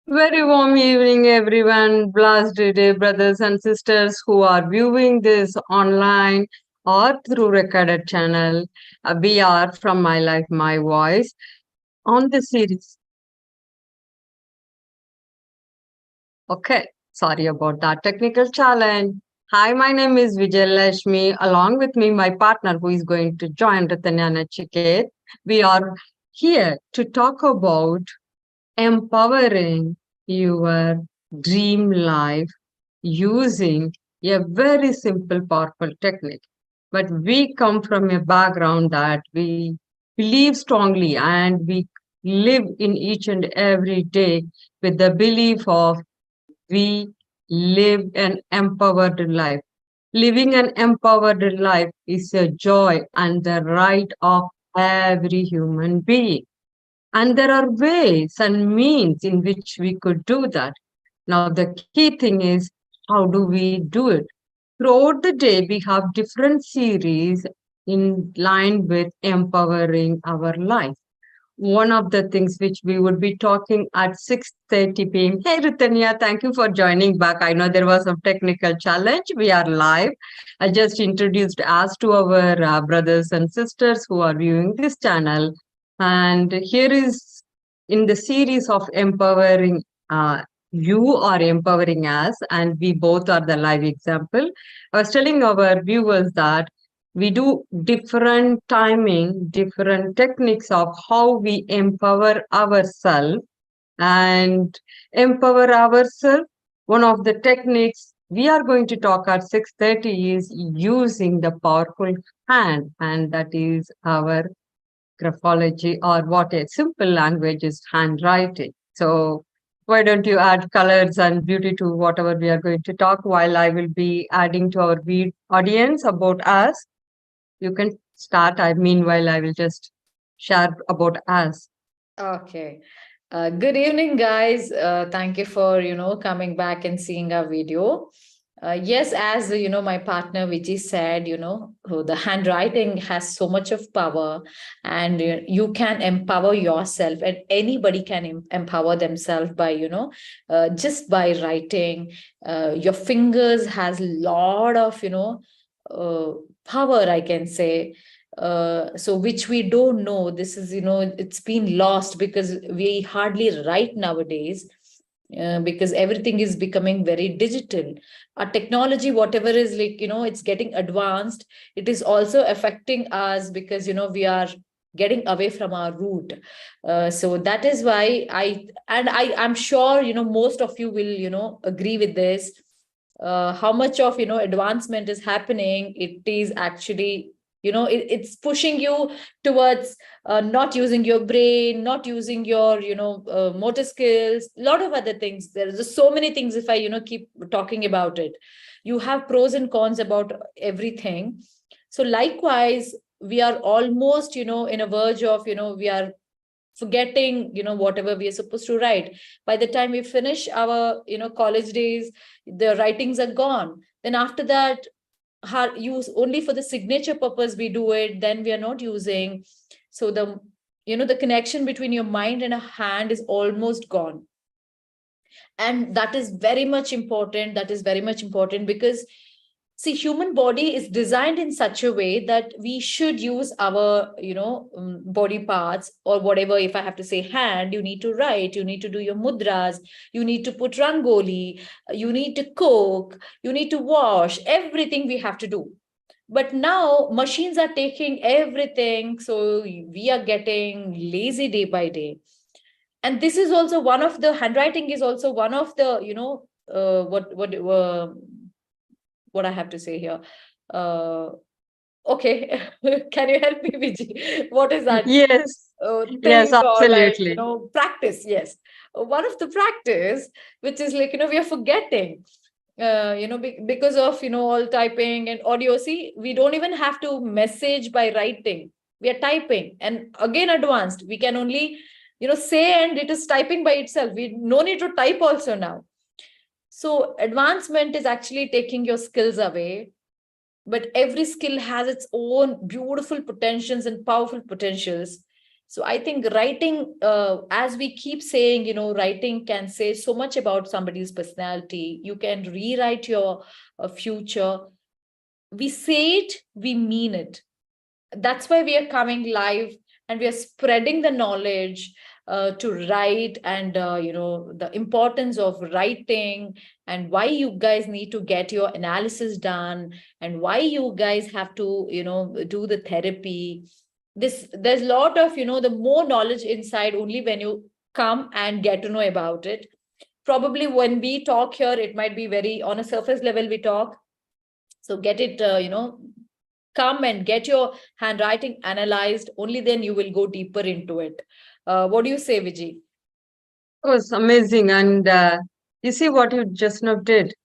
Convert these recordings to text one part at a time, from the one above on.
Very warm evening, everyone. Blessed day, brothers and sisters who are viewing this online or through recorded channel. We are from My Life, My Voice on the series. Okay, sorry about that technical challenge. Hi, my name is Vijay Lashmi. Along with me, my partner who is going to join Ritanya Nachiket. We are here to talk about empowering your dream life using a very simple, powerful technique. But we come from a background that we believe strongly and we live in each and every day with the belief of we live an empowered life. Living an empowered life is a joy and the right of every human being. And there are ways and means in which we could do that. Now, the key thing is how do we do it? Throughout the day, we have different series in line with empowering our life. One of the things which we would be talking at 6:30 p.m. Hey, Ritanya, thank you for joining back. I know there was some technical challenge. We are live. I just introduced us to our brothers and sisters who are viewing this channel. And here is in the series of empowering you are empowering us, and we both are the live example. I was telling our viewers that we do different timing, different techniques of how we empower ourselves and empower ourselves. One of the techniques we are going to talk at 6:30 is using the powerful hand, and that is our graphology, or what a simple language is handwriting. So why don't you add colors and beauty to whatever we are going to talk, while I will be adding to our audience about us. You can start. Meanwhile, I will just share about us. Okay. Good evening, guys. Thank you for, coming back and seeing our video. Yes, as my partner Vijay said, the handwriting has so much of power, and you can empower yourself, and anybody can empower themselves by, just by writing. Your fingers has a lot of, uh, power, I can say. So which we don't know. This is, it's been lost because we hardly write nowadays, because everything is becoming very digital. Our technology, whatever is, like, it's getting advanced. It is also affecting us because we are getting away from our root. So that is why I'm sure most of you will agree with this. How much of advancement is happening, it is actually, it's pushing you towards not using your brain, not using your motor skills, a lot of other things. There's just so many things. If I keep talking about it, you have pros and cons about everything. So likewise, we are almost in a verge of we are forgetting whatever we are supposed to write. By the time we finish our college days, the writings are gone. Then after that, use only for the signature purpose we do it, then we are not using. So the connection between your mind and a hand is almost gone. And that is very much important. That is very much important because, see, human body is designed in such a way that we should use our body parts, or whatever. If I have to say hand, you need to write, you need to do your mudras, you need to put rangoli, you need to cook, you need to wash, everything we have to do. But now machines are taking everything, so we are getting lazy day by day. And this is also one of the handwriting is also one of the what I have to say here. uh okay. Can you help me, Vijay? What is that Yes, yes, thing, or like absolutely. practice? Yes. One of the practice, which is like we are forgetting, because of all typing and audio. See, we don't even have to message by writing, we are typing. And again, advanced, we can only say, and it is typing by itself. We no need to type also now. So advancement is actually taking your skills away, but every skill has its own beautiful potentials and powerful potentials. So I think writing, as we keep saying, writing can say so much about somebody's personality. You can rewrite your future. We say it, we mean it. That's why we are coming live and we are spreading the knowledge to write, and the importance of writing, and why you guys need to get your analysis done, and why you guys have to do the therapy. There's a lot of the more knowledge inside only when you come and get to know about it. Probably when we talk here, it might be very on a surface level we talk. So get it, come and get your handwriting analyzed. Only then you will go deeper into it. What do you say, Vijay? It was amazing. And you see what you just now did.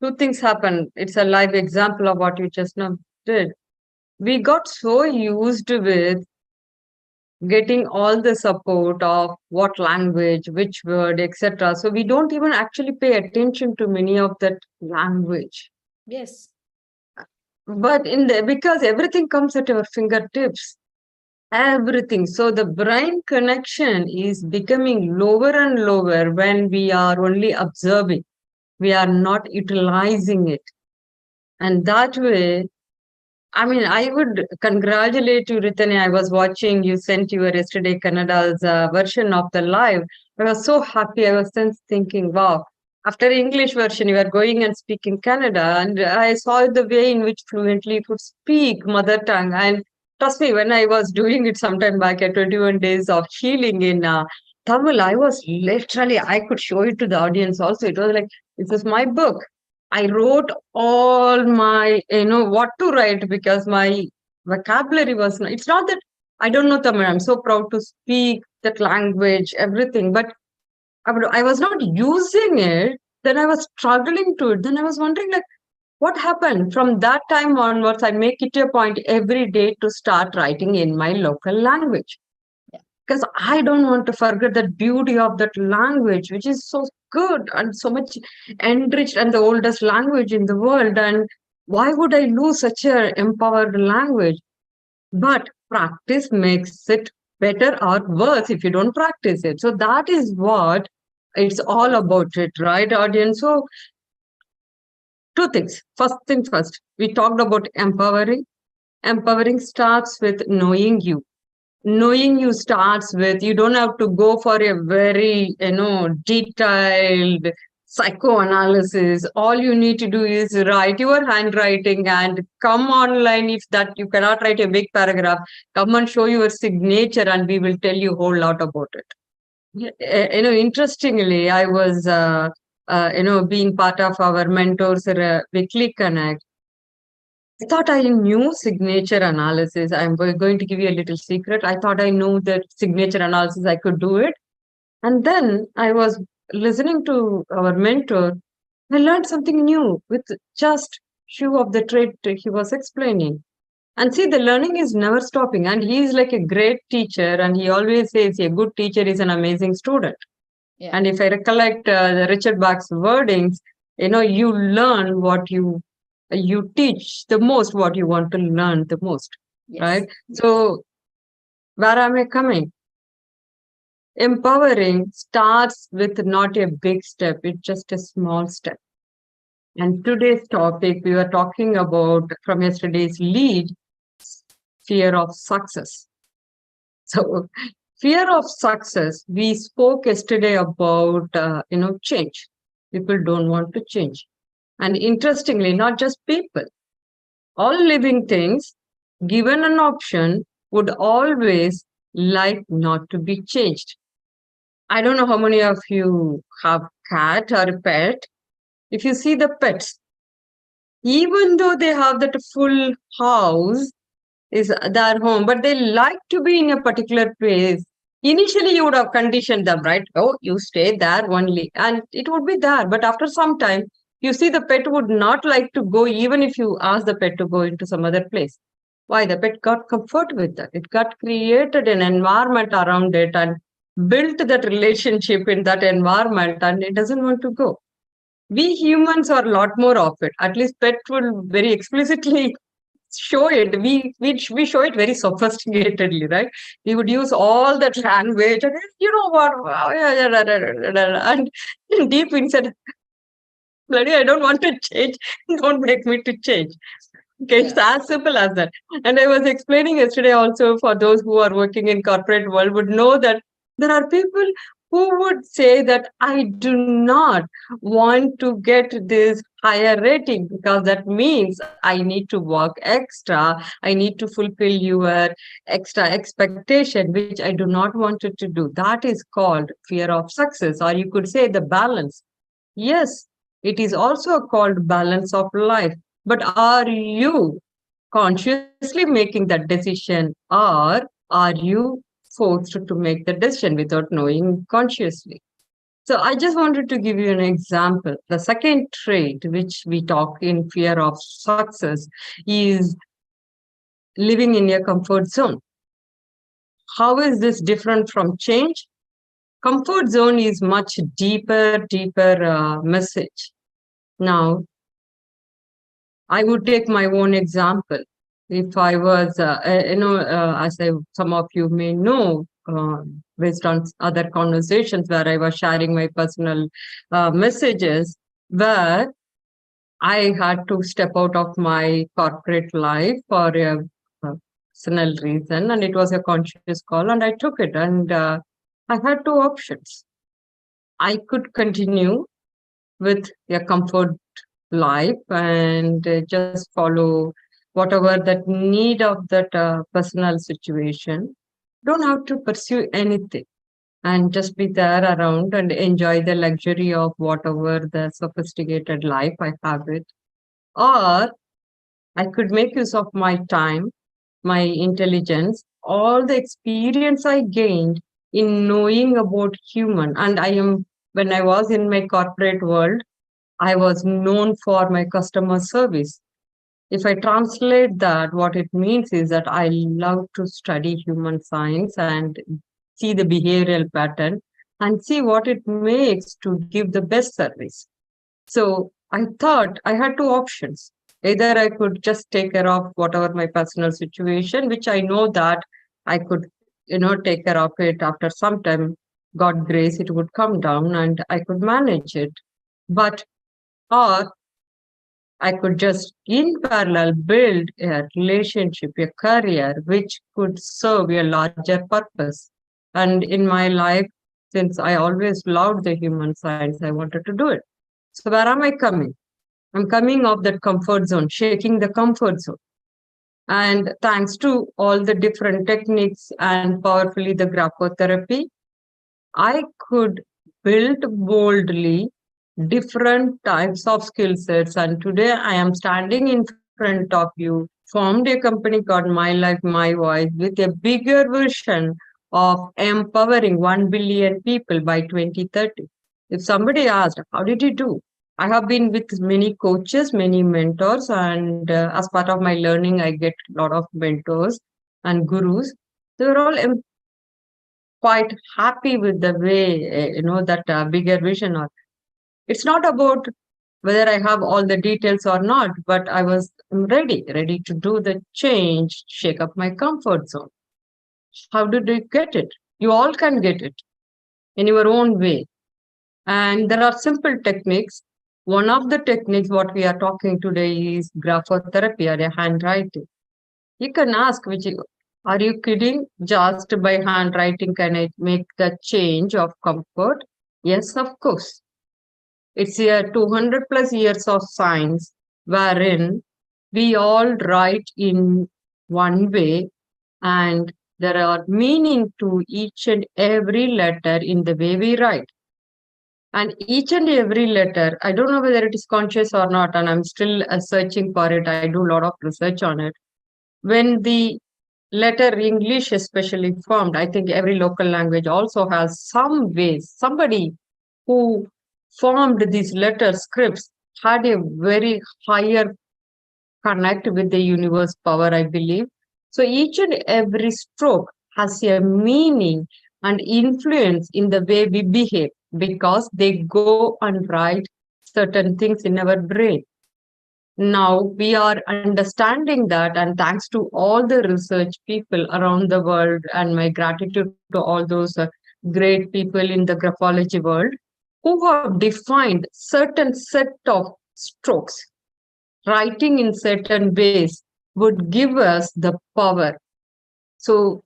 Two things happened. It's a live example of what you just now did. We got so used with getting all the support of what language, which word, etc. So we don't even actually pay attention to many of that language. Yes. But because everything comes at our fingertips, everything. So the brain connection is becoming lower and lower when we are only observing. We are not utilizing it. And that way, I mean, I would congratulate you, Ritani. I was watching, you sent your yesterday Kannada's version of the live. I was so happy. I was then thinking, wow, after English version, you are going and speaking Kannada. And I saw the way in which fluently you could speak mother tongue. And trust me, when I was doing it sometime back at 21 days of healing in Tamil, I was literally, I could show it to the audience also. It was like, this is my book. I wrote all my, what to write because my vocabulary was, it's not that I don't know Tamil. I'm so proud to speak that language, everything, but I was not using it. Then I was struggling to it. Then I was wondering, like, what happened? From that time onwards, I make it a point every day to start writing in my local language. Because I don't want to forget the beauty of that language, which is so good and so much enriched and the oldest language in the world. And why would I lose such a empowered language? But practice makes it better or worse if you don't practice it. So that is what it's all about it, right, audience? So two things. First thing first, we talked about empowering. Empowering starts with knowing you. Knowing you starts with, you don't have to go for a very detailed psychoanalysis. All you need to do is write your handwriting and come online. If that you cannot write a big paragraph, come and show your signature and we will tell you a whole lot about it. Interestingly, I was being part of our mentors weekly connect. I thought I knew signature analysis. I'm going to give you a little secret. I thought I knew that signature analysis, I could do it. And then I was listening to our mentor. I learned something new with just few of the trait he was explaining. And see, the learning is never stopping. And he is like a great teacher. And he always says a good teacher is an amazing student. Yeah. And if I recollect Richard Bach's wordings, you learn what you teach the most, what you want to learn the most. Yes. Right? Yes. So where am I coming? Empowering starts with not a big step, it's just a small step. And today's topic, we were talking about from yesterday's lead, fear of success. So fear of success, we spoke yesterday about, change. People don't want to change. And interestingly, not just people, all living things, given an option, would always like not to be changed. I don't know how many of you have cat or a pet. If you see the pets, even though they have that full house, is their home, but they like to be in a particular place. Initially, you would have conditioned them, right? Oh, you stay there only, and it would be there. But after some time, you see the pet would not like to go, even if you ask the pet to go into some other place. Why? The pet got comfort with that. It got created an environment around it and built that relationship in that environment, and it doesn't want to go. We humans are a lot more of it. At least pet will very explicitly show it. We show it very sophisticatedly, right? We would use all that language, and you know what? And deep inside, bloody, I don't want to change. Don't make me to change. Okay, it's Yeah. as simple as that. And I was explaining yesterday also, for those who are working in corporate world would know that there are people who would say that I do not want to get this higher rating because that means I need to work extra. I need to fulfill your extra expectation, which I do not want it to do. That is called fear of success, or you could say the balance. Yes, it is also called balance of life. But are you consciously making that decision, or are you forced to make the decision without knowing consciously? So I just wanted to give you an example. The second trait which we talk in fear of success is living in your comfort zone. How is this different from change? Comfort zone is much deeper message. Now, I would take my own example. If I was, some of you may know, based on other conversations where I was sharing my personal messages, where I had to step out of my corporate life for a personal reason, and it was a conscious call, and I took it. And I had two options. I could continue with a comfort life and just follow whatever that need of that personal situation. Don't have to pursue anything and just be there around and enjoy the luxury of whatever the sophisticated life I have it. Or I could make use of my time, my intelligence, all the experience I gained in knowing about human. And when I was in my corporate world, I was known for my customer service. If I translate that, what it means is that I love to study human science and see the behavioral pattern and see what it makes to give the best service. So I thought I had two options. Either I could just take care of whatever my personal situation, which I know that I could, take care of it after some time. God grace, it would come down and I could manage it. But or I could just in parallel build a relationship, a career which could serve a larger purpose. And in my life, since I always loved the human science, I wanted to do it. So where am I coming? I'm coming off that comfort zone, shaking the comfort zone. And thanks to all the different techniques and powerfully the graphotherapy, I could build boldly different types of skill sets. And today I am standing in front of you, formed a company called My Life, My Voice with a bigger vision of empowering 1 billion people by 2030. If somebody asked, how did you do? I have been with many coaches, many mentors, and as part of my learning, I get a lot of mentors and gurus. They were all quite happy with the way, that bigger vision. Or it's not about whether I have all the details or not, but I was ready to do the change, shake up my comfort zone. How did you get it? You all can get it in your own way. And there are simple techniques. One of the techniques, what we are talking today, is graphotherapy or a handwriting. You can ask, are you kidding? Just by handwriting, can I make the change of comfort? Yes, of course. It's a 200 plus years of science wherein we all write in one way and there are meaning to each and every letter in the way we write. And each and every letter, I don't know whether it is conscious or not, and I'm still searching for it. I do a lot of research on it. When the letter English especially formed, I think every local language also has some ways. Somebody who formed these letter scripts had a very higher connect with the universe power, I believe. So each and every stroke has a meaning and influence in the way we behave because they go and write certain things in our brain. now we are understanding that, and thanks to all the research people around the world, and my gratitude to all those great people in the graphology world who have defined certain set of strokes. Writing in certain ways would give us the power. So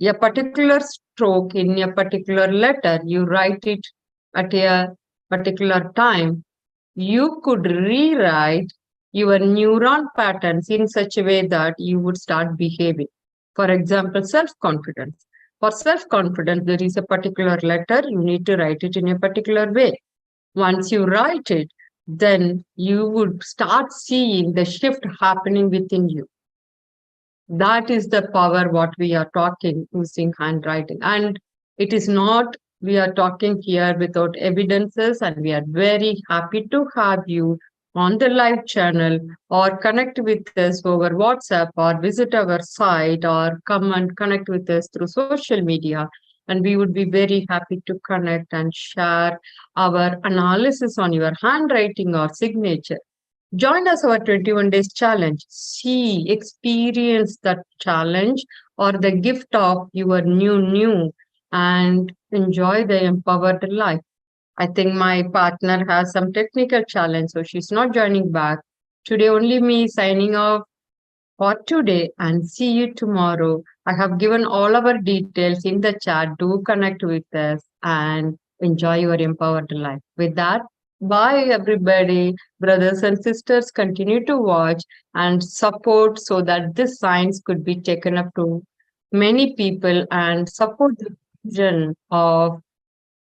a particular stroke in a particular letter, you write it at a particular time, you could rewrite your neuron patterns in such a way that you would start behaving. For example, self-confidence. For self-confidence, there is a particular letter, you need to write it in a particular way. Once you write it, then you would start seeing the shift happening within you. That is the power what we are talking using handwriting. And it is not, we are talking here without evidences, and we are very happy to have you on the live channel, or connect with us over WhatsApp, or visit our site, or come and connect with us through social media. And we would be very happy to connect and share our analysis on your handwriting or signature. Join us our 21 days challenge. See, experience that challenge or the gift of your new, and enjoy the empowered life. I think my partner has some technical challenge, so she's not joining back. Today, only me signing off for today, and see you tomorrow. I have given all our details in the chat. Do connect with us and enjoy your empowered life. With that, bye everybody. Brothers and sisters, continue to watch and support so that this science could be taken up to many people, and support the vision of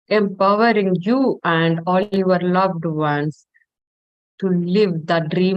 empowering you and all your loved ones to live the dream